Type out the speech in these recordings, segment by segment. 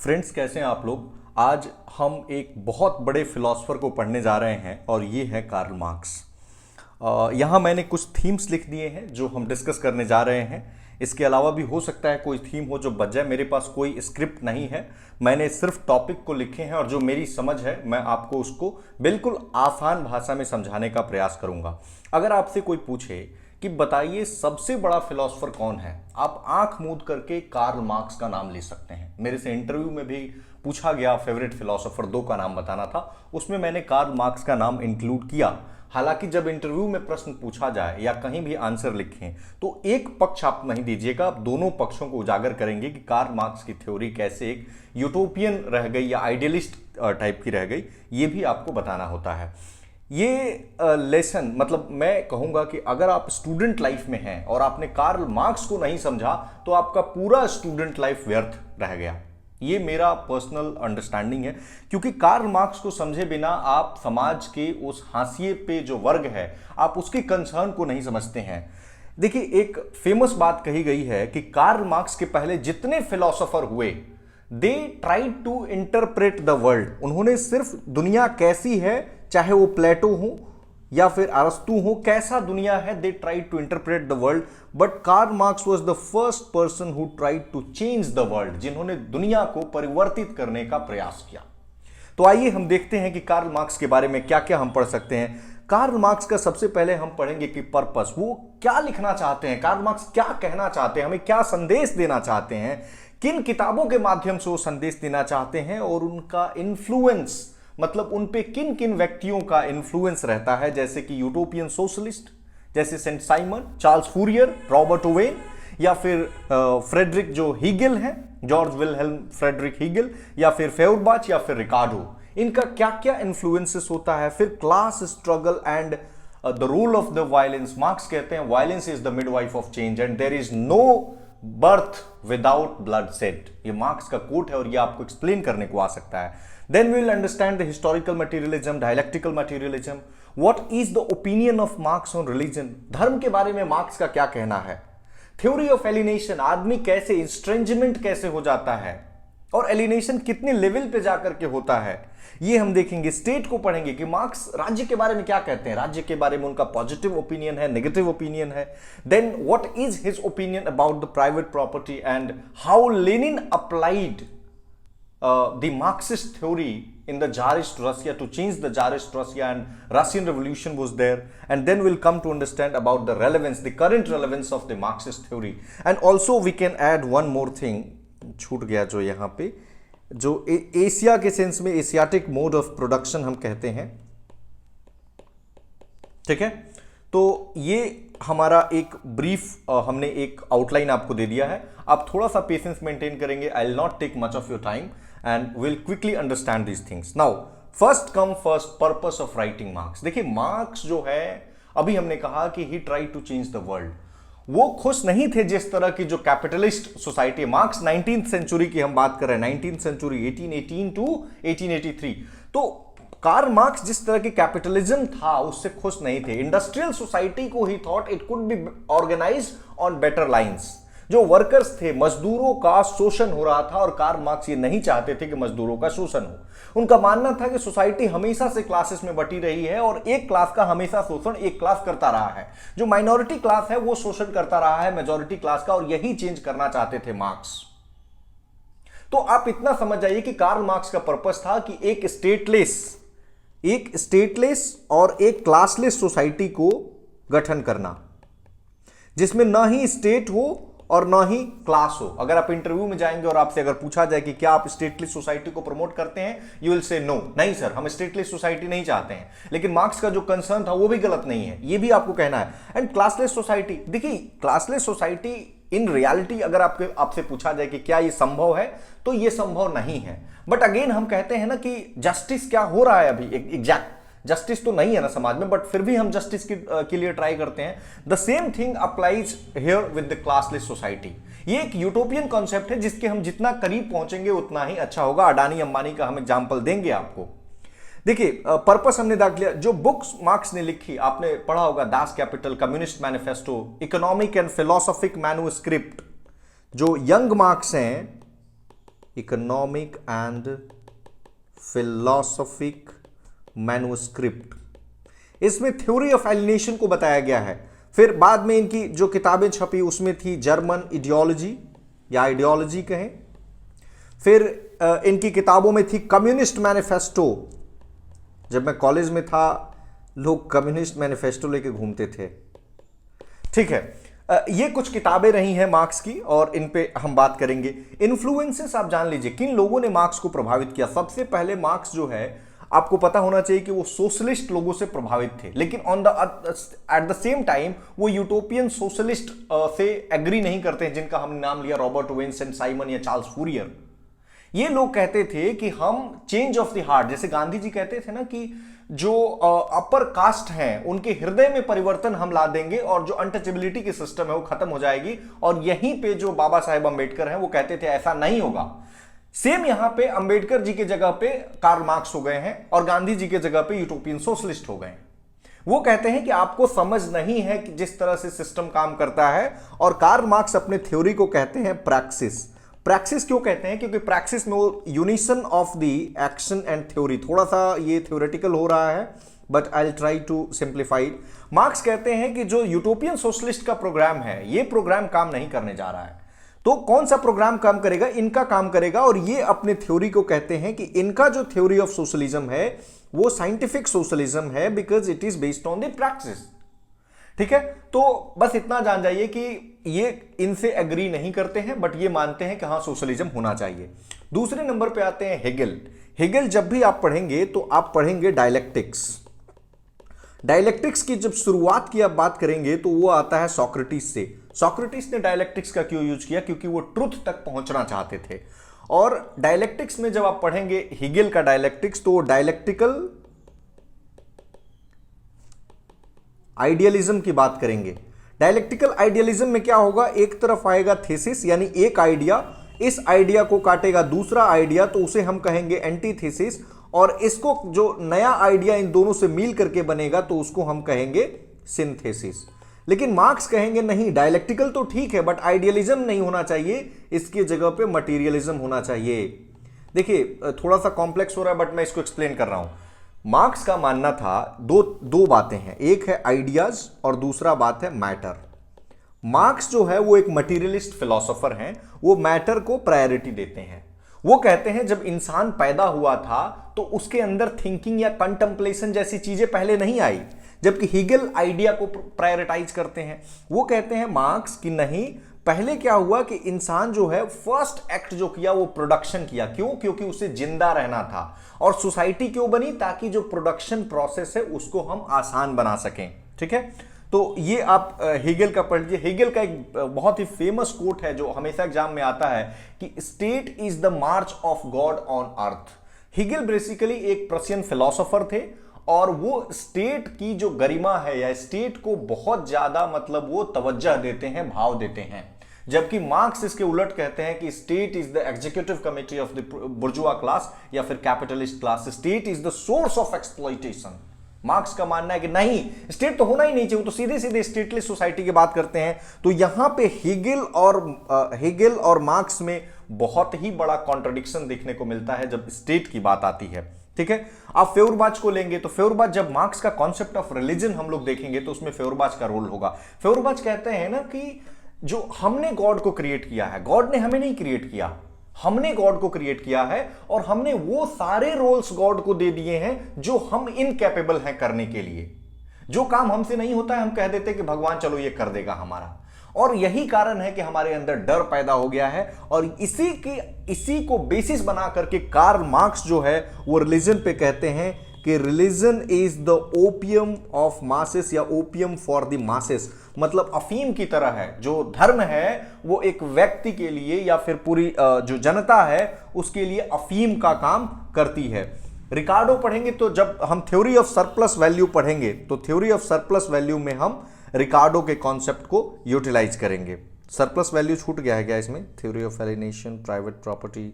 Friends, कैसे हैं आप लोग। आज हम एक बहुत बड़े फिलोसफर को पढ़ने जा रहे हैं और ये है कार्ल मार्क्स। यहाँ मैंने कुछ थीम्स लिख दिए हैं जो हम डिस्कस करने जा रहे हैं। इसके अलावा भी हो सकता है कोई थीम हो जो बच जाए। मेरे पास कोई स्क्रिप्ट नहीं है, मैंने सिर्फ टॉपिक को लिखे हैं और जो मेरी समझ है मैं आपको उसको बिल्कुल आसान भाषा में समझाने का प्रयास करूंगा। अगर आपसे कोई पूछे कि बताइए सबसे बड़ा फिलोसफर कौन है, आप आंख मूंद करके कार्ल मार्क्स का नाम ले सकते हैं। मेरे से इंटरव्यू में भी पूछा गया फेवरेट फिलोसोफर 2 का नाम बताना था, उसमें मैंने कार्ल मार्क्स का नाम इंक्लूड किया। हालांकि जब इंटरव्यू में प्रश्न पूछा जाए या कहीं भी आंसर लिखें तो एक पक्ष आप नहीं दीजिएगा, आप दोनों पक्षों को उजागर करेंगे कि कार्ल मार्क्स की थ्योरी कैसे एक यूटोपियन रह गई या आइडियलिस्ट टाइप की रह गई, ये भी आपको बताना होता है। ये लेसन मतलब मैं कहूंगा कि अगर आप स्टूडेंट लाइफ में हैं और आपने कार्ल मार्क्स को नहीं समझा तो आपका पूरा स्टूडेंट लाइफ व्यर्थ रह गया। ये मेरा पर्सनल अंडरस्टैंडिंग है, क्योंकि कार्ल मार्क्स को समझे बिना आप समाज के उस हाशिए पे जो वर्ग है आप उसकी कंसर्न को नहीं समझते हैं। देखिए, एक फेमस बात कही गई है कि कार्ल मार्क्स के पहले जितने फिलोसोफर हुए they tried to interpret the world. उन्होंने सिर्फ दुनिया कैसी है, चाहे वो प्लेटो हो या फिर अरस्तु हो, कैसा दुनिया है, they tried to interpret the world. But Karl Marx was the first person who tried to change the world, जिन्होंने दुनिया को परिवर्तित करने का प्रयास किया। तो आइए हम देखते हैं कि कार्ल मार्क्स के बारे में क्या क्या हम पढ़ सकते हैं। कार्ल मार्क्स का सबसे पहले हम पढ़ेंगे कि पर्पस, वो क्या लिखना चाहते हैं, कार्ल मार्क्स क्या कहना चाहते हैं, हमें क्या संदेश देना चाहते हैं, किन किताबों के माध्यम से वो संदेश देना चाहते हैं और उनका इन्फ्लुएंस मतलब उन पे किन किन व्यक्तियों का इन्फ्लुएंस रहता है, जैसे कि यूटोपियन सोशलिस्ट जैसे Saint Simon, Charles Fourier, Robert Owen, या फिर फ्रेडरिक जो हीगल है, जॉर्ज विल्हेल्म फ्रेडरिक हीगल, या फिर फेउरबाच, या फिर रिकार्डो। इनका क्या क्या इन्फ्लुएंसेस होता है। फिर class struggle and the role of the violence. Marx कहते हैं violence is the midwife of change and there is no birth without blood shed. ये मार्क्स का कोट है और ये आपको एक्सप्लेन करने को आ सकता है। Then we will understand the historical materialism, dialectical materialism. What is the opinion of Marx on religion? धर्म के बारे में मार्क्स का क्या कहना है। Theory of alienation, आदमी कैसे estrangement कैसे हो जाता है और alienation कितने लेवल पे जाकर के होता है, ये हम देखेंगे। स्टेट को पढ़ेंगे कि मार्क्स राज्य के बारे में क्या कहते हैं, राज्य के बारे में उनका पॉजिटिव ओपिनियन है, नेगेटिव ओपिनियन है। Then what is his opinion about the private property and how Lenin applied the Marxist theory in the Tsarist Russia to change the Tsarist Russia, and Russian Revolution was there. And then we'll come to understand about the relevance, the current relevance of the Marxist theory. And also we can add one more thing, छूट गया जो यहाँ पे, जो Asia के sense में Asiatic mode of production हम कहते हैं, ठीक है। तो ये हमारा एक ब्रीफ हमने एक आउटलाइन आपको दे दिया है। आप थोड़ा सा पेशेंस मेंटेन करेंगे, I will not take much of your time and we'll quickly understand these things. Now, first come first, purpose of writing Marx. देखिए, मार्क्स जो है, अभी हमने कहा कि he tried to change the world. वो खुश नहीं थे जिस तरह की जो capitalist society. Marks 19th century की हम बात कर रहे हैं, 19th सेंचुरी 1818 टू 1883। तो कार्ल मार्क्स जिस तरह की कैपिटलिज्म था उससे खुश नहीं थे। इंडस्ट्रियल सोसाइटी को ही thought it could be organized on better lines. जो वर्कर्स थे, मजदूरों का शोषण हो रहा था और कार्ल मार्क्स ये नहीं चाहते थे कि मजदूरों का शोषण हो। उनका मानना था कि सोसाइटी हमेशा से क्लासेस में बटी रही है और एक क्लास का हमेशा शोषण एक क्लास करता रहा है। जो माइनॉरिटी क्लास है वो शोषण करता रहा है मेजॉरिटी क्लास का, और यही चेंज करना चाहते थे मार्क्स। तो आप इतना समझ जाइए कि कार्ल मार्क्स का पर्पस था कि एक स्टेटलेस और एक क्लासलेस सोसाइटी को गठन करना, जिसमें ना ही स्टेट हो और ना ही क्लास हो। अगर आप इंटरव्यू में जाएंगे और आपसे अगर पूछा जाए कि क्या आप स्टेटलेस सोसाइटी को प्रमोट करते हैं, यू विल से नो, नहीं सर, हम स्टेटलेस सोसाइटी नहीं चाहते हैं। लेकिन मार्क्स का जो कंसर्न था वो भी गलत नहीं है, ये भी आपको कहना है। एंड क्लासलेस सोसाइटी, देखिए क्लासलेस सोसाइटी इन रियलिटी अगर आपसे पूछा जाए कि क्या ये संभव है, तो ये संभव नहीं है। बट अगेन हम कहते हैं ना कि जस्टिस क्या हो रहा है अभी, एग्जैक्ट जस्टिस तो नहीं है ना समाज में, बट फिर भी हम जस्टिस के लिए ट्राई करते हैं। The same thing applies here with the classless society. ये एक यूटोपियन कॉन्सेप्ट है जिसके हम जितना करीब पहुंचेंगे उतना ही अच्छा होगा। अडानी अंबानी का हम एग्जांपल देंगे आपको। देखिए, पर्पस हमने देख लिया। जो बुक्स मार्क्स ने लिखी आपने पढ़ा होगा, Das Kapital, communist manifesto, economic and philosophic manuscript. जो यंग मार्क्स हैं, इकोनॉमिक एंड फिलोसॉफिक मैन्युस्क्रिप्ट, इसमें थ्योरी ऑफ एलिनेशन को बताया गया है। फिर बाद में इनकी जो किताबें छपी उसमें थी जर्मन इडियोलॉजी या आइडियोलॉजी कहें। फिर इनकी किताबों में थी कम्युनिस्ट मैनिफेस्टो। जब मैं कॉलेज में था लोग कम्युनिस्ट मैनिफेस्टो लेके घूमते थे। ठीक है, ये कुछ किताबें रही हैं मार्क्स की और इन पे हम बात करेंगे। इन्फ्लुएंसेस आप जान लीजिए किन लोगों ने मार्क्स को प्रभावित किया। सबसे पहले मार्क्स जो है आपको पता होना चाहिए कि वो सोशलिस्ट लोगों से प्रभावित थे, लेकिन एट द सेम टाइम वो यूटोपियन सोशलिस्ट से एग्री नहीं करते हैं, जिनका हमने नाम लिया रॉबर्ट ओवेन, सेंट साइमन या चार्ल्स फूरियर। ये लोग कहते थे कि हम चेंज ऑफ द हार्ट, जैसे गांधी जी कहते थे ना कि जो अपर कास्ट हैं उनके हृदय में परिवर्तन हम ला देंगे और जो अनटचेबिलिटी की सिस्टम है वो खत्म हो जाएगी। और यहीं पे जो बाबा साहेब अंबेडकर हैं वो कहते थे ऐसा नहीं होगा। सेम यहां पे अंबेडकर जी के जगह पे कार्ल मार्क्स हो गए हैं और गांधी जी के जगह पे यूटोपियन सोशलिस्ट हो गए हैं। वो कहते हैं कि आपको समझ नहीं है कि जिस तरह से सिस्टम काम करता है। और कार्ल मार्क्स अपने थ्योरी को कहते हैं प्रैक्सिस। प्रैक्सिस क्यों कहते हैं? क्योंकि प्रैक्सिस में वो unison of the action and theory, थोड़ा सा ये थ्योरेटिकल हो रहा है but I will try to simplify it. Marx कहते हैं कि जो यूटोपियन सोशलिस्ट का प्रोग्राम है ये प्रोग्राम काम नहीं करने जा रहा है। तो कौन सा प्रोग्राम काम करेगा? इनका काम करेगा। और ये अपने थ्योरी को कहते हैं कि इनका जो थ्योरी ऑफ सोशलिज्म है वो साइंटिफिक सोशलिज्म है because it is based on the practice. ठीक है, तो बस इतना जान जाइए कि ये इनसे एग्री नहीं करते हैं बट ये मानते हैं कि हाँ सोशलिज्म होना चाहिए। दूसरे नंबर पे आते हैं हेगेल। हेगेल जब भी आप पढ़ेंगे तो आप पढ़ेंगे डायलेक्टिक्स। डायलेक्टिक्स की जब शुरुआत की आप बात करेंगे तो वो आता है सॉक्रेटिस से। सॉक्रेटिस ने डायलेक्टिक्स का क्यों यूज किया? क्योंकि वो ट्रुथ तक पहुंचना चाहते थे। और डायलेक्टिक्स में जब आप पढ़ेंगे हेगेल का डायलेक्टिक्स तो डायलेक्टिकल आइडियलिज्म की बात करेंगे। डायलेक्टिकल आइडियलिज्म में क्या होगा? एक तरफ आएगा थीसिस यानी एक आइडिया, इस आइडिया को काटेगा दूसरा आइडिया तो उसे हम कहेंगे एंटीथीसिस, और इसको जो नया आइडिया इन दोनों से मिल करके बनेगा तो उसको हम कहेंगे सिंथेसिस। लेकिन मार्क्स कहेंगे नहीं, डायलेक्टिकल तो ठीक है बट आइडियलिज्म नहीं होना चाहिए, इसके जगह पे मटीरियलिज्म होना चाहिए। देखिए थोड़ा सा कॉम्प्लेक्स हो रहा है बट मैं इसको एक्सप्लेन कर रहा हूं। मार्क्स का मानना था दो बातें हैं, एक है आइडियाज और दूसरा बात है मैटर। मार्क्स जो है वो एक मटीरियलिस्ट फिलोसोफर हैं, वो मैटर को प्रायोरिटी देते हैं। वो कहते हैं जब इंसान पैदा हुआ था तो उसके अंदर थिंकिंग या कंटेम्पलेशन जैसी चीजें पहले नहीं आई, जबकि हीगल आइडिया को प्रायोरिटाइज करते हैं। वो कहते हैं मार्क्स कि नहीं, पहले क्या हुआ कि इंसान जो है फर्स्ट एक्ट जो किया वो प्रोडक्शन किया। क्यों? क्योंकि उसे जिंदा रहना था। और सोसाइटी क्यों बनी? ताकि जो प्रोडक्शन प्रोसेस है उसको हम आसान बना सकें। ठीक है, तो ये आप हेगेल का पढ़ लीजिए। हेगेल का एक बहुत ही फेमस कोट है जो हमेशा एग्जाम में आता है कि state is the March of God on earth. Hegel basically एक प्रशियन फिलोसोफर थे और वो स्टेट की जो गरिमा है या स्टेट को बहुत ज्यादा मतलब वो तवज्जो देते हैं, भाव देते हैं। जबकि मार्क्स इसके उलट कहते हैं कि state is the executive committee of the बुर्जुआ class या फिर capitalist class. State is the source of exploitation. Marks का मानना है कि नहीं, स्टेट तो होना ही नहीं चाहिए, तो सीधे सीधे स्टेटलेस सोसाइटी की बात करते हैं। तो यहां पे हेगेल और मार्क्स में बहुत ही बड़ा कॉन्ट्रडिक्शन देखने को मिलता है जब स्टेट की बात आती है। ठीक है, आप फेउरबाच को लेंगे तो फेउरबाच जब मार्क्स का कॉन्सेप्ट ऑफ रिलीजन हम लोग देखेंगे तो उसमें फेउरबाच का रोल होगा। फेउरबाच कहते हैं ना कि जो हमने गॉड को क्रिएट किया है, गॉड ने हमें नहीं क्रिएट किया, हमने गॉड को क्रिएट किया है और हमने वो सारे रोल्स गॉड को दे दिए हैं जो हम इनकैपेबल हैं करने के लिए। जो काम हमसे नहीं होता है हम कह देते हैं कि भगवान चलो ये कर देगा हमारा। और यही कारण है कि हमारे अंदर डर पैदा हो गया है और इसी को बेसिस बना करके कार्ल मार्क्स जो है वो रिलीजन पे कहते हैं कि religion is the opium of masses या ओपियम फॉर द मासेस। मतलब अफीम की तरह है। जो धर्म है वो एक व्यक्ति के लिए या फिर पूरी जो जनता है उसके लिए अफीम का काम करती है। रिकार्डो पढ़ेंगे तो जब हम थ्योरी ऑफ सरप्लस वैल्यू पढ़ेंगे तो थ्योरी ऑफ सरप्लस वैल्यू में हम रिकार्डो के कॉन्सेप्ट को यूटिलाइज करेंगे। सरप्लस वैल्यू छूट गया है क्या इसमें? Theory of alienation, private property,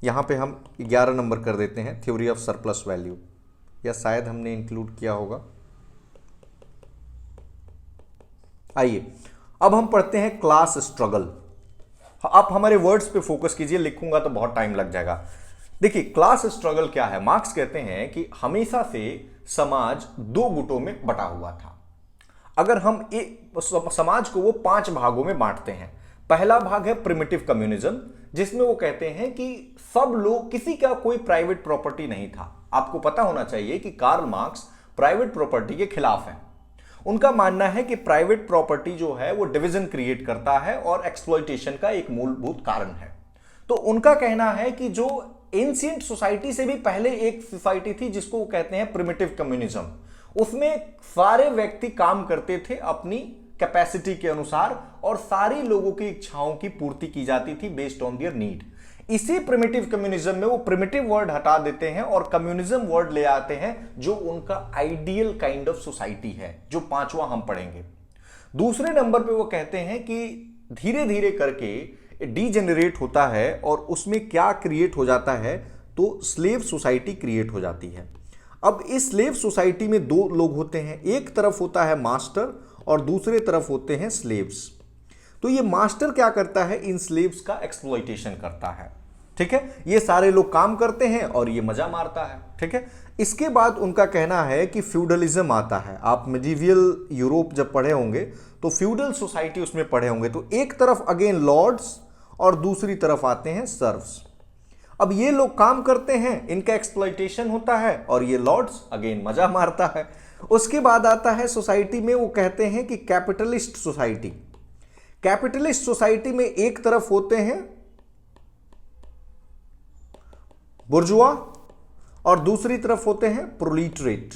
यहां पे हम 11 नंबर कर देते हैं थ्योरी ऑफ सरप्लस वैल्यू, या शायद हमने इंक्लूड किया होगा। आइए अब हम पढ़ते हैं क्लास स्ट्रगल। आप हमारे वर्ड्स पे फोकस कीजिए, लिखूंगा तो बहुत टाइम लग जाएगा। देखिए क्लास स्ट्रगल क्या है। मार्क्स कहते हैं कि हमेशा से समाज दो गुटों में बटा हुआ था। अगर हम समाज को वो 5 भागों में बांटते हैं। पहला भाग है प्रिमिटिव कम्युनिज्म, जिसमें वो कहते हैं कि सब लोग, किसी का कोई प्राइवेट प्रॉपर्टी नहीं था। आपको पता होना चाहिए कि कार्ल मार्क्स प्राइवेट प्रॉपर्टी के खिलाफ हैं। उनका मानना है कि प्राइवेट प्रॉपर्टी जो है वो डिवीजन क्रिएट करता है और एक्सप्लॉइटेशन का एक मूलभूत कारण है। तो उनका कहना है कि जो एंशिएंट सोसाइटी से भी पहले एक सोसाइटी थी जिसको वो कहते हैं प्रिमिटिव कम्युनिज्म, उसमें सारे व्यक्ति काम करते थे अपनी कैपेसिटी के अनुसार और सारी लोगों की इच्छाओं की पूर्ति की जाती थी बेस्ड ऑन देयर नीड। इसी प्रिमिटिव कम्युनिज्म में वो प्रिमिटिव वर्ड हटा देते हैं और कम्युनिज्म वर्ड ले आते हैं, जो उनका आइडियल काइंड ऑफ सोसाइटी है, जो 5वां हम पढ़ेंगे। दूसरे नंबर पे वो कहते हैं कि धीरे धीरे करके डीजेनरेट होता है और उसमें क्या क्रिएट हो जाता है, तो स्लेव सोसाइटी क्रिएट हो जाती है। अब इस स्लेव सोसाइटी में 2 लोग होते हैं, एक तरफ होता है मास्टर और दूसरे तरफ होते हैं स्लेव्स। तो ये मास्टर क्या करता है, इन स्लेव्स का एक्सप्लॉइटेशन करता है। ठीक है, ये सारे लोग काम करते हैं और ये मजा मारता है। ठीक है, इसके बाद उनका कहना है कि फ्यूडलिज्म आता है। आप मिडीवियल यूरोप जब पढ़े होंगे तो फ्यूडल सोसाइटी उसमें पढ़े होंगे। तो एक तरफ अगेन लॉर्ड्स और दूसरी तरफ आते हैं सर्व्स। अब ये लोग काम करते हैं, इनका एक्सप्लॉइटेशन होता है और ये लॉर्ड्स अगेन मजा मारता है। उसके बाद आता है सोसाइटी में, वो कहते हैं कि कैपिटलिस्ट सोसाइटी। कैपिटलिस्ट सोसाइटी में एक तरफ होते हैं बुर्जुआ और दूसरी तरफ होते हैं प्रोलिटरेट।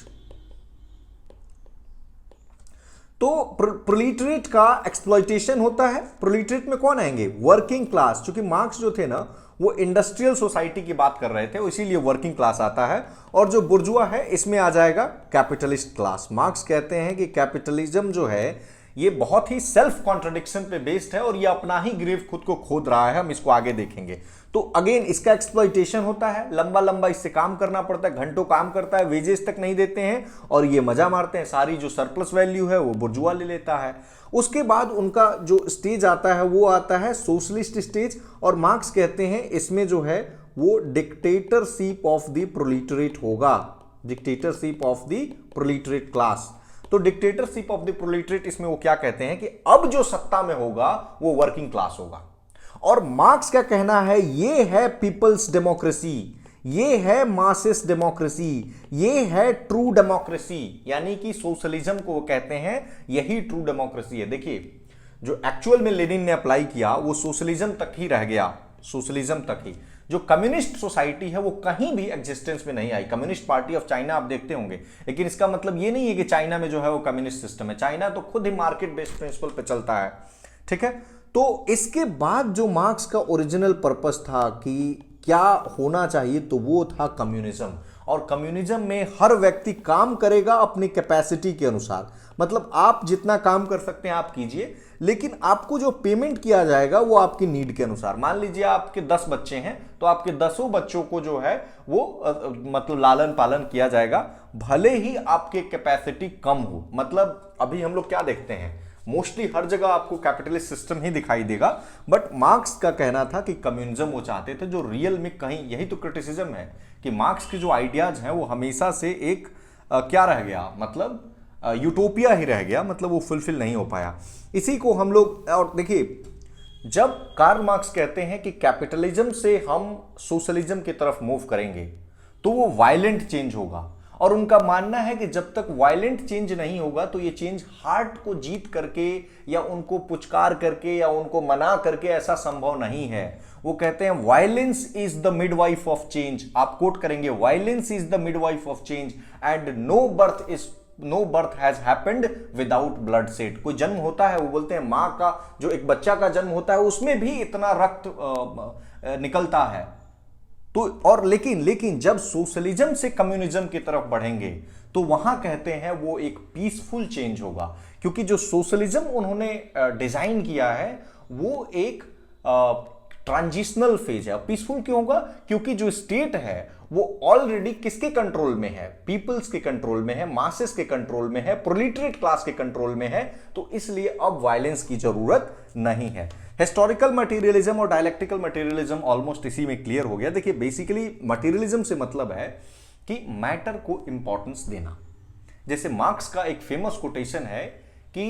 तो प्रोलिटरेट का एक्सप्लॉइटेशन होता है। प्रोलिटरेट में कौन आएंगे, वर्किंग क्लास। क्योंकि मार्क्स जो थे ना वो इंडस्ट्रियल सोसाइटी की बात कर रहे थे, इसीलिए वर्किंग क्लास आता है। और जो बुर्जुआ है इसमें आ जाएगा कैपिटलिस्ट क्लास। मार्क्स कहते हैं कि कैपिटलिज्म जो है ये बहुत ही सेल्फ कॉन्ट्रडिक्शन पे बेस्ड है और ये अपना ही ग्रेव खुद को खोद रहा है। हम इसको आगे देखेंगे। तो अगेन इसका एक्सप्लॉइटेशन होता है, लंबा लंबा इससे काम करना पड़ता है, घंटों काम करता है, वेजेस तक नहीं देते हैं और ये मजा मारते हैं। सारी जो सरप्लस वैल्यू है वो बुर्जुआ ले लेता है। उसके बाद उनका जो स्टेज आता है वो आता है सोशलिस्ट स्टेज। और मार्क्स कहते हैं इसमें जो है वो डिक्टेटरशिप ऑफ द प्रोलिटरेट होगा, डिक्टेटरशिप ऑफ द प्रोलिटरेट क्लास। तो डिक्टेटरशिप ऑफ द प्रोलिटरेट, इसमें वो क्या कहते हैं कि अब जो सत्ता में होगा वो वर्किंग क्लास होगा। और मार्क्स का कहना है ये है पीपल्स डेमोक्रेसी, ये है मासेस डेमोक्रेसी, ये है ट्रू डेमोक्रेसी। यानी कि सोशलिज्म को वो कहते हैं यही ट्रू डेमोक्रेसी है। देखिए जो एक्चुअल में लेनिन ने अप्लाई किया वो सोशलिज्म तक ही रह गया, सोशलिज्म तक ही। जो कम्युनिस्ट सोसाइटी है वो कहीं भी एग्जिस्टेंस में नहीं आई। कम्युनिस्ट पार्टी ऑफ चाइना आप देखते होंगे, लेकिन इसका मतलब ये नहीं है कि चाइना में जो है वो कम्युनिस्ट सिस्टम है। चाइना तो खुद ही मार्केट बेस्ड प्रिंसिपल पे चलता है। ठीक है, तो इसके बाद जो मार्क्स का ओरिजिनल पर्पस था कि क्या होना चाहिए, तो वो था कम्युनिज्म। और कम्युनिज्म में हर व्यक्ति काम करेगा अपनी कैपेसिटी के अनुसार। मतलब आप जितना काम कर सकते हैं आप कीजिए, लेकिन आपको जो पेमेंट किया जाएगा वो आपकी नीड के अनुसार। मान लीजिए आपके 10 बच्चे हैं तो आपके 10 बच्चों को जो है वो मतलब लालन पालन किया जाएगा, भले ही आपके कैपेसिटी कम हो। मतलब अभी हम लोग क्या देखते हैं, मोस्टली हर जगह आपको कैपिटलिस्ट सिस्टम ही दिखाई देगा। बट मार्क्स का कहना था कि कम्युनिज्म वो चाहते थे, जो रियल में कहीं, यही तो क्रिटिसिज्म है कि मार्क्स के जो आइडियाज हैं वो हमेशा से एक क्या रह गया, मतलब यूटोपिया ही रह गया, मतलब वो फुलफिल नहीं हो पाया। इसी को हम लोग, और देखिए जब कार्ल मार्क्स कहते हैं कि कैपिटलिज्म से हम सोशलिज्म की तरफ मूव करेंगे तो वो वायलेंट चेंज होगा। और उनका मानना है कि जब तक वायलेंट चेंज नहीं होगा तो ये चेंज हार्ट को जीत करके या उनको पुचकार करके या उनको मना करके ऐसा संभव नहीं है। वो कहते हैं violence is the midwife of change. आप कोट करेंगे, violence is the midwife of change and no birth has happened without blood shed. कोई जन्म होता है, वो बोलते हैं मां का जो एक बच्चा का जन्म होता है उसमें भी इतना रक्त निकलता है। तो और लेकिन जब सोशलिज्म से कम्युनिज्म की तरफ बढ़ेंगे तो वहां कहते हैं वो एक पीसफुल चेंज होगा। क्योंकि जो सोशलिज्म उन्होंने डिजाइन किया है वो एक ट्रांजिशनल फेज है। पीसफुल क्यों होगा? क्योंकि जो स्टेट है वो ऑलरेडी किसके कंट्रोल में है, पीपल्स के कंट्रोल में है, मासेस के कंट्रोल में है, प्रोलिटरेट क्लास के कंट्रोल में है। तो इसलिए अब वायलेंस की जरूरत नहीं है। हिस्टोरिकल मटेरियलिज्म और डायलेक्टिकल मटेरियलिज्म ऑलमोस्ट इसी में क्लियर हो गया। देखिए बेसिकली मटेरियलिज्म से मतलब है कि मैटर को इंपॉर्टेंस देना। जैसे मार्क्स का एक फेमस कोटेशन है कि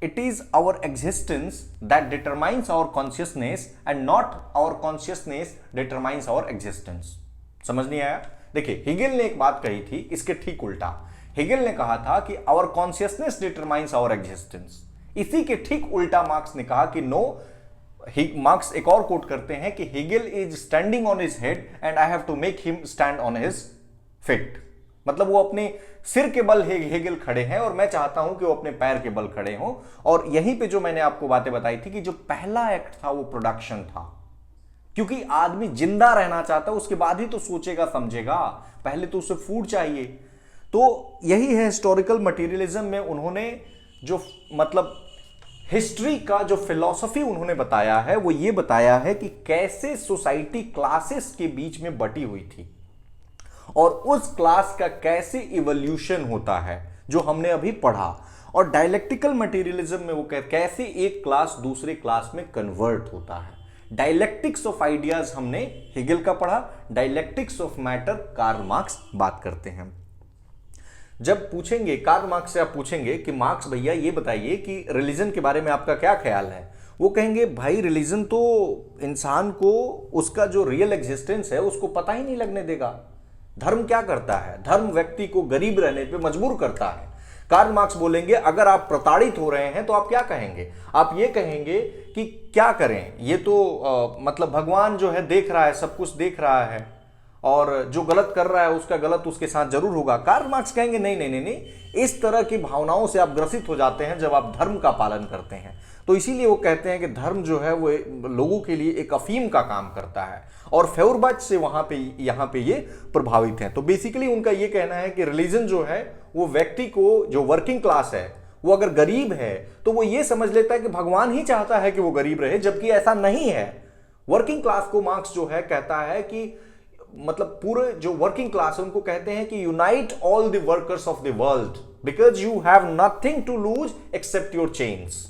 it is our existence that determines our consciousness and not our consciousness determines our existence. समझ नहीं आया? देखिए हेगेल ने एक बात कही थी, इसके ठीक उल्टा। हेगेल ने कहा था कि our consciousness determines our existence. इसी के ठीक उल्टा मार्क्स ने कहा कि नो, मार्क्स एक और कोट करते हैं कि Hegel is standing on his head and I have to make him stand on his feet. मतलब वो अपने सिर के बल हेगेल खड़े हैं और मैं चाहता हूं कि वो अपने पैर के बल खड़े हों। और यहीं पे जो मैंने आपको बातें बताई थी कि जो पहला एक्ट था वो प्रोडक्शन था, क्योंकि आदमी जिंदा रहना चाहता है, उसके बाद ही तो सोचेगा समझेगा, पहले तो उसे फूड चाहिए। तो यही है हिस्टोरिकल मटेरियलिज्म में उन्होंने जो मतलब हिस्ट्री का जो फिलॉसफी उन्होंने बताया है वो ये बताया है कि कैसे सोसाइटी क्लासेस के बीच में बटी हुई थी और उस क्लास का कैसे इवोल्यूशन होता है जो हमने अभी पढ़ा। और डायलेक्टिकल मटेरियलिज्म में वो कैसे एक क्लास दूसरे क्लास में कन्वर्ट होता है। डायलेक्टिक्स ऑफ आइडियाज हमने हेगेल का पढ़ा, dialectics of matter Karl Marx बात करते हैं। जब पूछेंगे कार्ल मार्क्स से, आप पूछेंगे कि मार्क्स भैया ये बताइए कि रिलीजन के बारे में आपका क्या ख्याल है, वो कहेंगे भाई रिलीजन तो इंसान को उसका जो रियल एग्जिस्टेंस है उसको पता ही नहीं लगने देगा। धर्म क्या करता है? धर्म व्यक्ति को गरीब रहने पे मजबूर करता है। कार्ल मार्क्स बोलेंगे अगर आप प्रताड़ित हो रहे हैं तो आप क्या कहेंगे? आप ये कहेंगे कि क्या करें, ये तो मतलब भगवान जो है देख रहा है, सब कुछ देख रहा है और जो गलत कर रहा है उसका गलत उसके साथ जरूर होगा। कार्ल मार्क्स कहेंगे नहीं नहीं नहीं नहीं, इस तरह की भावनाओं से आप ग्रसित हो जाते हैं जब आप धर्म का पालन करते हैं। तो इसीलिए वो कहते हैं कि धर्म जो है वो लोगों के लिए एक अफीम का काम करता है और फेउरबाच से यहाँ पे ये प्रभावित हैं। तो बेसिकली उनका ये कहना है कि रिलीजन जो है वो व्यक्ति को, जो वर्किंग क्लास है, वो अगर गरीब है तो वो ये समझ लेता है कि भगवान ही चाहता है कि वो गरीब रहे, जबकि ऐसा नहीं है। वर्किंग क्लास को मार्क्स जो है कहता है कि मतलब पूरे जो वर्किंग क्लास है उनको कहते हैं कि unite all the workers of the world because you have nothing to lose except your chains.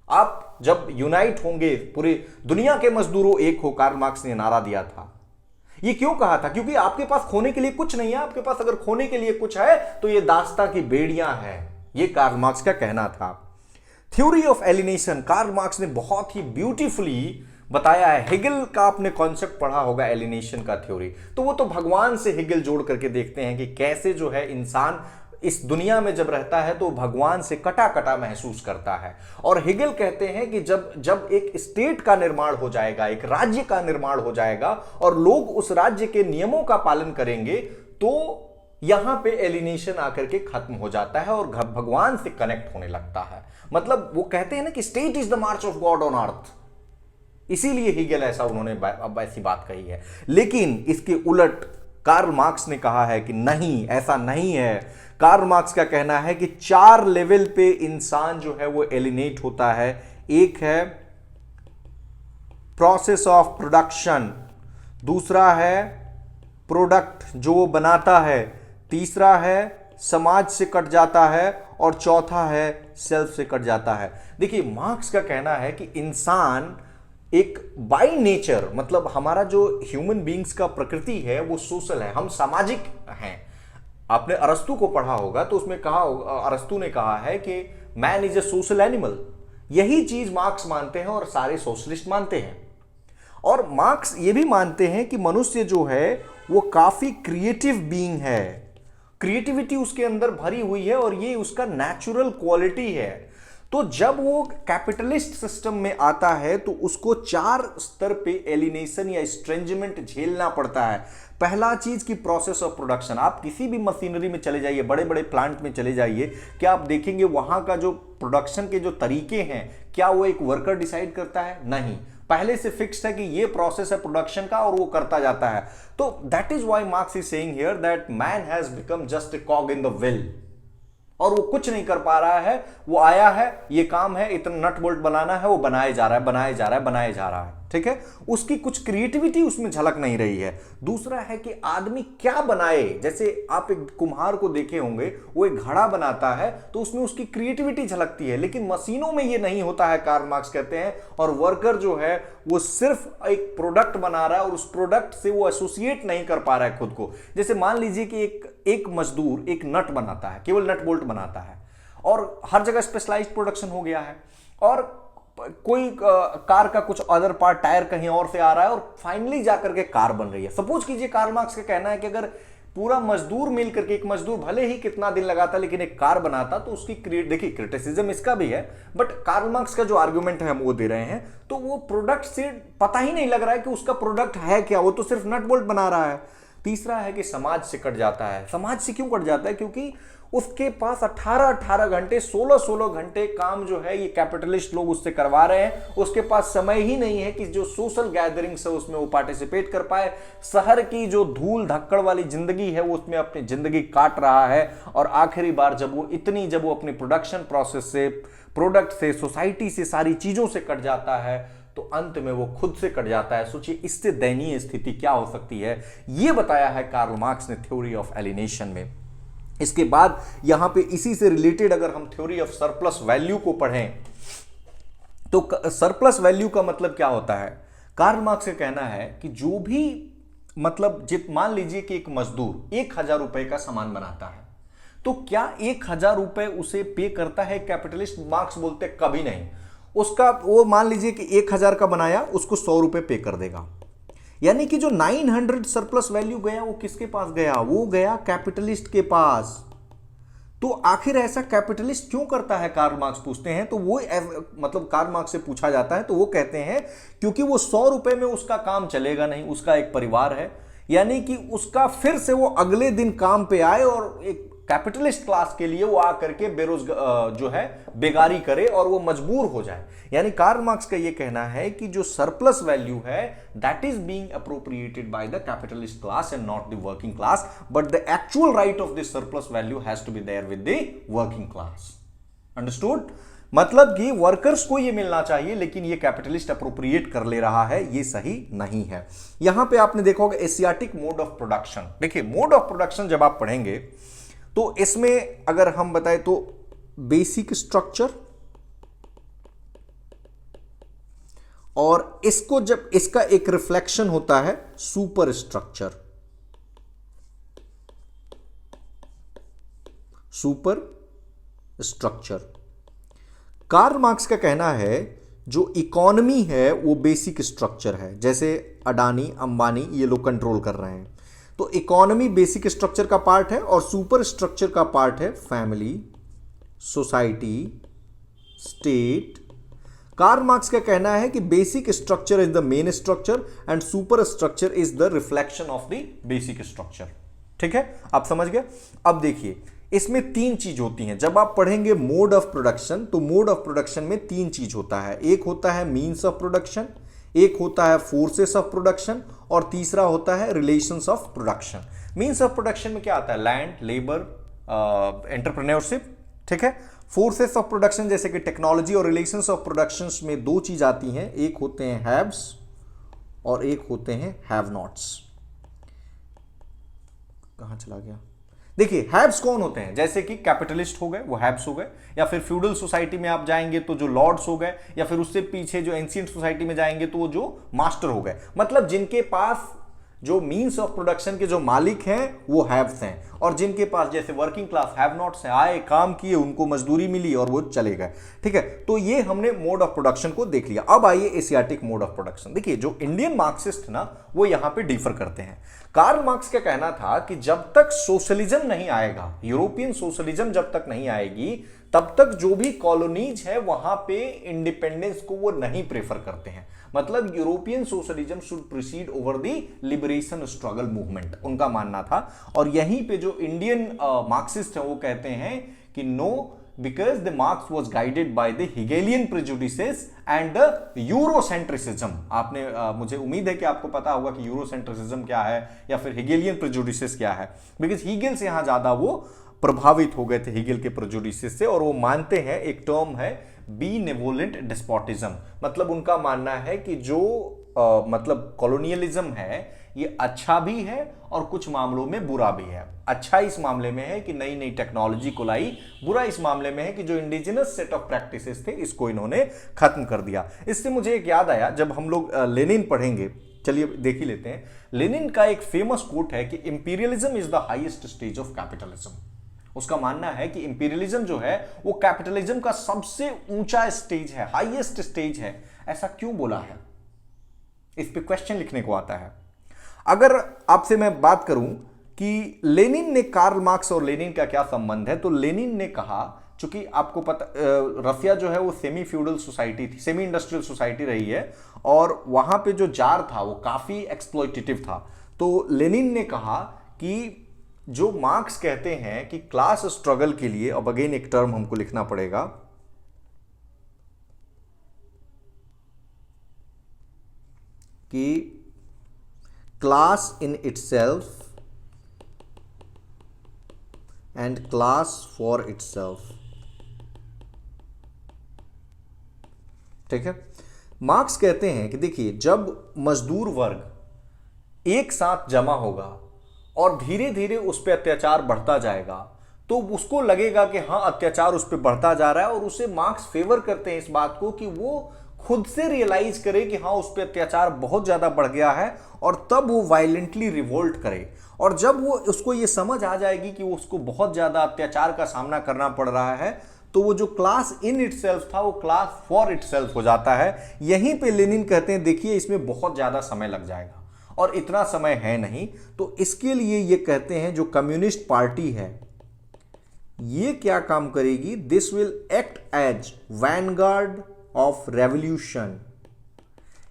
आप जब यूनाइट होंगे, पूरी दुनिया के मजदूरों एक हो, कार्ल मार्क्स ने नारा दिया था। ये क्यों कहा था? क्योंकि आपके पास खोने के लिए कुछ नहीं है, आपके पास अगर खोने के लिए कुछ है तो ये दास्ता की बेड़ियां हैं। ये कार्ल मार्क्स का कहना था। Theory of alienation Karl Marx ने बहुत ही ब्यूटीफुली बताया है। हेगेल का आपने कॉन्सेप्ट पढ़ा होगा एलिनेशन का थ्योरी, तो वो तो भगवान से हेगेल जोड़ करके देखते हैं कि कैसे जो है इंसान इस दुनिया में जब रहता है तो भगवान से कटा कटा महसूस करता है। और हेगेल कहते हैं कि जब एक स्टेट का निर्माण हो जाएगा, एक राज्य का निर्माण हो जाएगा और लोग उस राज्य के नियमों का पालन करेंगे तो यहां पे एलिनेशन आकर के खत्म हो जाता है और भगवान से कनेक्ट होने लगता है। मतलब वो कहते हैं ना कि state is the March of God on earth, इसीलिए हेगेल ऐसा उन्होंने अब ऐसी बात कही है। लेकिन इसके उलट कार्ल मार्क्स ने कहा है कि नहीं, ऐसा नहीं है। कार्ल मार्क्स का कहना है कि 4 लेवल पे इंसान जो है वो एलिनेट होता है। एक है प्रोसेस ऑफ प्रोडक्शन, दूसरा है प्रोडक्ट जो वो बनाता है, तीसरा है समाज से कट जाता है और चौथा है सेल्फ से कट जाता है। देखिए मार्क्स का कहना है कि इंसान एक बाय नेचर, मतलब हमारा जो ह्यूमन बींग्स का प्रकृति है वो सोशल है, हम सामाजिक हैं। आपने अरस्तु को पढ़ा होगा तो उसमें कहा, अरस्तु ने कहा है कि man is a social animal. यही चीज मार्क्स मानते हैं और सारे सोशलिस्ट मानते हैं। और मार्क्स ये भी मानते हैं कि मनुष्य जो है वो काफी क्रिएटिव बीइंग है, क्रिएटिविटी उसके अंदर भरी हुई है और ये उसका नेचुरल क्वालिटी है। तो जब वो कैपिटलिस्ट सिस्टम में आता है तो उसको 4 स्तर पे एलिनेशन या स्ट्रेंजमेंट झेलना पड़ता है। पहला चीज की प्रोसेस ऑफ प्रोडक्शन। आप किसी भी मशीनरी में चले जाइए, बड़े बड़े प्लांट में चले जाइए, क्या आप देखेंगे वहां का जो प्रोडक्शन के जो तरीके हैं, क्या वो एक वर्कर डिसाइड करता है? नहीं, पहले से फिक्स्ड है कि ये प्रोसेस है प्रोडक्शन का और वो करता जाता है। तो that is why marks is saying here that man has become just a कॉग in the wheel. और वो कुछ नहीं कर पा रहा है। वो आया है, ये काम है, इतना नट बोल्ट बनाना है, वो बनाए जा रहा है, बनाए जा रहा है, बनाए जा रहा है, ठीक है। उसकी कुछ क्रिएटिविटी उसमें झलक नहीं रही है। दूसरा है कि आदमी क्या बनाए, जैसे आप एक कुम्हार को देखे होंगे, वो एक घड़ा बनाता है तो उसमें उसकी क्रिएटिविटी झलकती है, लेकिन मशीनों में ये नहीं होता है, कार्ल मार्क्स कहते हैं। और वर्कर जो है वो सिर्फ एक प्रोडक्ट बना रहा है और उस प्रोडक्ट से वो एसोसिएट नहीं कर पा रहा है खुद को। जैसे मान लीजिए कि एक मजदूर एक नट बनाता है, केवल नट बोल्ट बनाता है, और हर जगह स्पेशलाइज्ड प्रोडक्शन हो गया है, और कोई कार का कुछ अदर पार्ट, टायर कहीं और से आ रहा है और फाइनली जाकर के कार बन रही है। सपोज कीजिए कार्ल मार्क्स का कहना है कि अगर पूरा मजदूर मिल करके, एक मजदूर भले ही कितना दिन लगाता लेकिन एक कार बनाता, तो उसकी देखिए क्रिटिसिज्म इसका भी है, बट कार्ल मार्क्स का जो आर्गुमेंट है हम वो दे रहे हैं, तो वो प्रोडक्ट से पता ही नहीं लग रहा है कि उसका प्रोडक्ट है क्या, वो तो सिर्फ नट बोल्ट बना रहा है। तीसरा है कि समाज से कट जाता है। समाज से क्यों कट जाता है? क्योंकि उसके पास 18-18 घंटे, 16-16 घंटे काम जो है ये कैपिटलिस्ट लोग उससे करवा रहे हैं। उसके पास समय ही नहीं है कि जो सोशल गैदरिंग्स है उसमें वो पार्टिसिपेट कर पाए। शहर की जो धूल धक्कड़ वाली जिंदगी है वो उसमें अपनी जिंदगी काट रहा है, और आखिरी बार जब वो अपनी प्रोडक्शन प्रोसेस से, प्रोडक्ट से, सोसाइटी से, सारी चीजों से कट जाता है, तो अंत में वो खुद से कट जाता है। सोचिए इससे दयनीय स्थिति क्या हो सकती है। ये बताया है कार्ल मार्क्स ने थ्योरी ऑफ एलिनेशन में। इसके बाद यहां पे इसी से रिलेटेड अगर हम थ्योरी ऑफ सरप्लस वैल्यू को पढ़ें, तो सरप्लस वैल्यू का मतलब क्या होता है? कार्ल मार्क्स का कहना है कि जो भी मतलब मान लीजिए कि एक मजदूर 1000 रुपए का सामान बनाता है, तो क्या 1000 रुपए उसे पे करता है कैपिटलिस्ट? मार्क्स बोलते कभी नहीं। उसका वो मान लीजिए कि 1000 का बनाया, उसको 100 रुपए पे कर देगा। यानी कि जो 900 सरप्लस वैल्यू गया वो किसके पास गया? वो गया कैपिटलिस्ट के पास। तो आखिर ऐसा कैपिटलिस्ट क्यों करता है, कार्ल मार्क्स पूछते हैं। तो वो मतलब कार्ल मार्क्स से पूछा जाता है तो वो कहते हैं क्योंकि वो 100 रुपए में उसका काम चलेगा नहीं, उसका एक परिवार है। यानी कि उसका फिर से वो अगले दिन काम पे आए और एक कैपिटलिस्ट क्लास के लिए वो आकर के बेरोजगार जो है बेगारी करे और वो मजबूर हो जाए। यानी कार्ल मार्क्स का ये कहना है कि जो सरप्लस वैल्यू है that is being appropriated by the capitalist class and not the working class, but the actual right of this surplus value has to be there with the working class. Understood? मतलब कि workers को ये मिलना चाहिए, लेकिन ये capitalist appropriate कर ले रहा है, ये सही नहीं है। यहां पे आपने देखा होगा एशियाटिक मोड ऑफ प्रोडक्शन। देखिए मोड ऑफ प्रोडक्शन जब आप पढ़ेंगे तो इसमें अगर हम बताएं तो बेसिक स्ट्रक्चर, और इसको जब इसका एक रिफ्लेक्शन होता है super structure. Super structure Karl Marx का कहना है जो इकोनॉमी है वो बेसिक स्ट्रक्चर है। जैसे अडानी अंबानी ये लोग कंट्रोल कर रहे हैं, तो इकोनॉमी बेसिक स्ट्रक्चर का पार्ट है और सुपर स्ट्रक्चर का पार्ट है family, society, state. Karl Marx का कहना है कि basic structure is the main structure and super structure is the reflection of the basic structure. ठीक है, आप समझ गए। अब देखिए इसमें 3 चीज होती हैं। जब आप पढ़ेंगे मोड ऑफ प्रोडक्शन, तो मोड ऑफ प्रोडक्शन में 3 चीज होता है। एक होता है मीन्स ऑफ प्रोडक्शन, एक होता है फोर्सेस ऑफ प्रोडक्शन, और तीसरा होता है relations of production. Means of production में क्या आता है? Land, labour, entrepreneurship. ठीक है। फोर्सेस ऑफ प्रोडक्शन जैसे कि टेक्नोलॉजी, और रिलेशंस ऑफ प्रोडक्शन में 2 चीज आती हैं, एक होते हैं हैव्स और एक होते हैं हैव नॉट्स। कहां चला गया? देखिए हैव्स कौन होते हैं? जैसे कि कैपिटलिस्ट हो गए, वो हैव्स हो गए, या फिर फ्यूडल सोसाइटी में आप जाएंगे तो जो लॉर्ड्स हो गए, या फिर उससे पीछे जो एंशिएंट सोसाइटी में जाएंगे तो वो जो मास्टर हो गए। मतलब जिनके पास जो मीन्स ऑफ प्रोडक्शन के जो मालिक हैं वो हैव्स हैं, और जिनके पास जैसे वर्किंग क्लास हैव नॉट्स हैं, आए काम किए, उनको मजदूरी मिली और वो चले गए। ठीक है, तो ये हमने मोड ऑफ प्रोडक्शन को देख लिया। अब आइए एशियाटिक मोड ऑफ प्रोडक्शन। देखिए जो इंडियन मार्क्सिस्ट ना वो यहां पे डिफर करते हैं। कार्ल मार्क्स का कहना था कि जब तक सोशलिज्म नहीं आएगा, यूरोपियन सोशलिज्म जब तक नहीं आएगी, तब तक जो भी कॉलोनीज है वहां पे इंडिपेंडेंस को वो नहीं प्रेफर करते हैं। मतलब European socialism should proceed over the liberation struggle movement, उनका मानना था। और यहीं पे जो इंडियन मार्क्सिस्ट है वो कहते हैं कि no, because the Marx was guided by the Hegelian prejudices and the Eurocentricism। आपने मुझे उम्मीद है कि आपको पता होगा कि यूरोसेंट्रिसिज्म क्या है या फिर हेगेलियन प्रेजुडिसेस क्या है, बिकॉज हीगेल से यहां ज्यादा वो प्रभावित हो गए थे हेगेल के प्रेजुडिसेस से, और वो मानते हैं, एक टर्म है बीनेवोलेंट डेस्पोटिज्म, मतलब उनका मानना है कि जो मतलब कॉलोनियलिज्म है ये अच्छा भी है और कुछ मामलों में बुरा भी है। अच्छा इस मामले में है कि नई नई टेक्नोलॉजी को लाई, बुरा इस मामले में है कि जो इंडिजिनस सेट ऑफ प्रैक्टिसेस थे इसको इन्होंने खत्म कर दिया। इससे मुझे एक याद आया, जब हम लोग लेनिन पढ़ेंगे, चलिए देख ही लेते हैं। लेनिन का एक फेमस कोट है कि imperialism is the highest stage of capitalism. उसका मानना है कि इंपीरियलिज्म जो है वो कैपिटलिज्म का सबसे ऊंचा स्टेज है, हाईएस्ट स्टेज है। ऐसा क्यों बोला है, इस पे क्वेश्चन लिखने को आता है। अगर आपसे मैं बात करूं कि लेनिन ने, कार्ल मार्क्स और लेनिन का क्या संबंध है, तो लेनिन ने कहा, चूंकि आपको पता रसिया जो है वो सेमी फ्यूडल सोसाइटी थी, सेमी इंडस्ट्रियल सोसाइटी रही है, और वहां पे जो जार था वो काफी एक्सप्लॉइटेटिव था। तो लेनिन ने कहा कि जो मार्क्स कहते हैं कि क्लास स्ट्रगल के लिए, अब अगेन एक टर्म हमको लिखना पड़ेगा, कि class in itself and class for itself, ठीक है। मार्क्स कहते हैं कि देखिए, जब मजदूर वर्ग एक साथ जमा होगा और धीरे धीरे उस पर अत्याचार बढ़ता जाएगा, तो उसको लगेगा कि हाँ अत्याचार उस पर बढ़ता जा रहा है, और उसे मार्क्स फेवर करते हैं इस बात को कि वो खुद से रियलाइज करे कि हाँ उस पर अत्याचार बहुत ज्यादा बढ़ गया है, और तब वो वायलेंटली रिवोल्ट करे। और जब वो उसको ये समझ आ जाएगी कि उसको बहुत ज्यादा अत्याचार का सामना करना पड़ रहा है, तो वो जो क्लास इन इटसेल्फ था वो क्लास फॉर इटसेल्फ हो जाता है। यहीं पे लेनिन कहते हैं देखिए इसमें बहुत ज्यादा समय लग जाएगा, और इतना समय है नहीं। तो इसके लिए ये कहते हैं जो कम्युनिस्ट पार्टी है ये क्या काम करेगी, this will act as vanguard of revolution.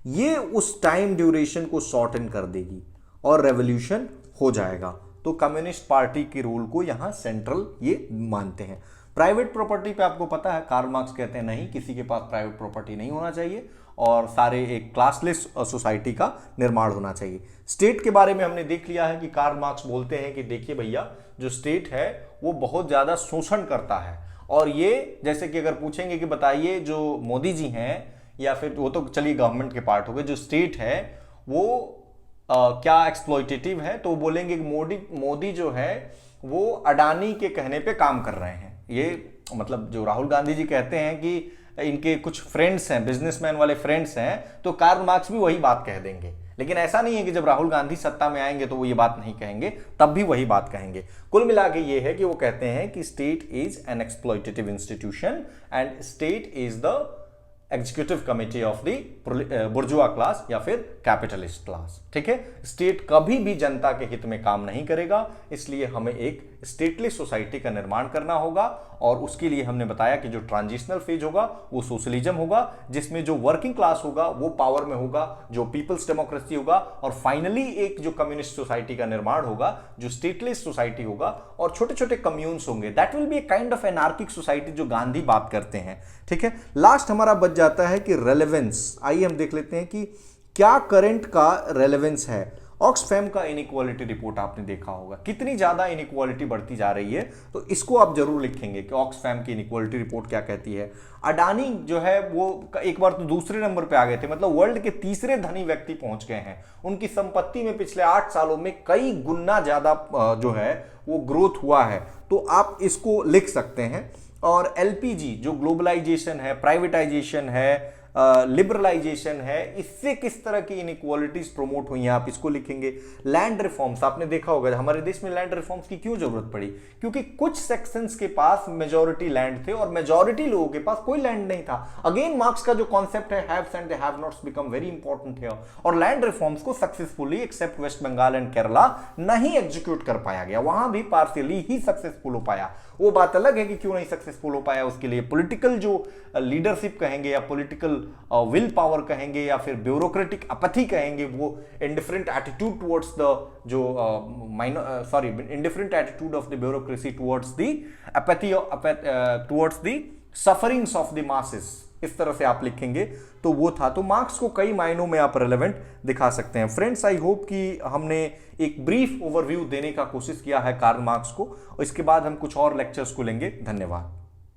ये उस टाइम ड्यूरेशन को शॉर्टन कर देगी और रेवोल्यूशन हो जाएगा। तो कम्युनिस्ट पार्टी के रोल को यहां सेंट्रल ये मानते हैं। प्राइवेट प्रॉपर्टी पे आपको पता है कार्ल मार्क्स कहते हैं नहीं, किसी के पास प्राइवेट प्रॉपर्टी नहीं होना चाहिए, और सारे एक क्लासलेस सोसाइटी का निर्माण होना चाहिए। स्टेट के बारे में हमने देख लिया है कि कार्ल मार्क्स बोलते हैं कि देखिए भैया, जो स्टेट है वो बहुत ज्यादा शोषण करता है, और ये जैसे कि अगर पूछेंगे कि बताइए जो मोदी जी हैं, या फिर वो तो चलिए गवर्नमेंट के पार्ट हो गए, जो स्टेट है वो क्या एक्सप्लॉइटेटिव है, तो बोलेंगे कि मोदी जो है वो अडानी के कहने पे काम कर रहे हैं। ये मतलब जो राहुल गांधी जी कहते हैं कि इनके कुछ फ्रेंड्स हैं, बिजनेसमैन वाले फ्रेंड्स हैं, तो कार्ल मार्क्स भी वही बात कह देंगे। लेकिन ऐसा नहीं है कि जब राहुल गांधी सत्ता में आएंगे तो वो ये बात नहीं कहेंगे, तब भी वही बात कहेंगे। कुल मिला के ये है कि वो कहते हैं कि state is an exploitative institution and state is the executive committee of the बुर्जुआ class या फिर कैपिटलिस्ट क्लास, ठीक है। स्टेट कभी भी जनता के हित में काम नहीं करेगा, इसलिए हमें एक स्टेटलेस सोसाइटी का निर्माण करना होगा, और उसके लिए हमने बताया कि जो ट्रांजिशनल फेज होगा वो सोशलिज्म होगा, जिसमें जो वर्किंग क्लास होगा वो पावर में होगा, जो पीपल्स डेमोक्रेसी होगा, और फाइनली एक जो कम्युनिस्ट सोसाइटी का निर्माण होगा जो स्टेटलेस सोसाइटी होगा, और छोटे छोटे कम्यून्स होंगे। That will be a kind of anarchic society जो गांधी बात करते हैं, ठीक है। लास्ट हमारा बच जाता है कि रेलेवेंस। आइए हम देख लेते हैं कि क्या करंट का रेलेवेंस है। ऑक्सफैम का इनइक्वालिटी रिपोर्ट आपने देखा होगा, कितनी ज्यादा इनइक्वालिटी बढ़ती जा रही है, तो इसको आप जरूर लिखेंगे कि ऑक्सफैम की इनइक्वालिटी रिपोर्ट क्या कहती है। अडानी जो है वो एक बार तो दूसरे नंबर पे आ गए थे, मतलब वर्ल्ड के तीसरे धनी व्यक्ति पहुंच गए हैं। उनकी संपत्ति में पिछले 8 सालों में कई गुना ज्यादा जो है वो ग्रोथ हुआ है, तो आप इसको लिख सकते हैं। और एलपीजी जो ग्लोबलाइजेशन है, प्राइवेटाइजेशन है, लिबरलाइजेशन है, इससे किस तरह की इनइक्वालिटीज प्रमोट हुई हैं, आप इसको लिखेंगे। लैंड रिफॉर्म्स, आपने देखा होगा हमारे देश में लैंड रिफॉर्म्स की क्यों जरूरत पड़ी, क्योंकि कुछ सेक्शंस के पास मेजॉरिटी लैंड थे और मेजॉरिटी लोगों के पास कोई लैंड नहीं था। अगेन मार्क्स का जो कॉन्सेप्ट है haves and the have nots become very important है, और लैंड रिफॉर्म्स को successfully except West Bengal and Kerala नहीं एग्जीक्यूट कर पाया गया, वहां भी पार्शियली ही सक्सेसफुल हो पाया। वो बात अलग है कि क्यों नहीं सक्सेसफुल हो पाया, उसके लिए पॉलिटिकल जो लीडरशिप कहेंगे या पॉलिटिकल विल पावर कहेंगे या फिर ब्यूरोक्रेटिक अपैथी कहेंगे, वो इंडिफरेंट एटीट्यूड टुवर्ड्स द जो indifferent attitude of the bureaucracy towards the apathy towards the sufferings of the masses, इस तरह से आप लिखेंगे तो वो था। तो मार्क्स को कई मायनों में आप रेलेवेंट दिखा सकते हैं। फ्रेंड्स, आई होप कि हमने एक ब्रीफ ओवरव्यू देने का कोशिश किया है कार्ल मार्क्स को, और इसके बाद हम कुछ और लेक्चर्स को लेंगे। धन्यवाद।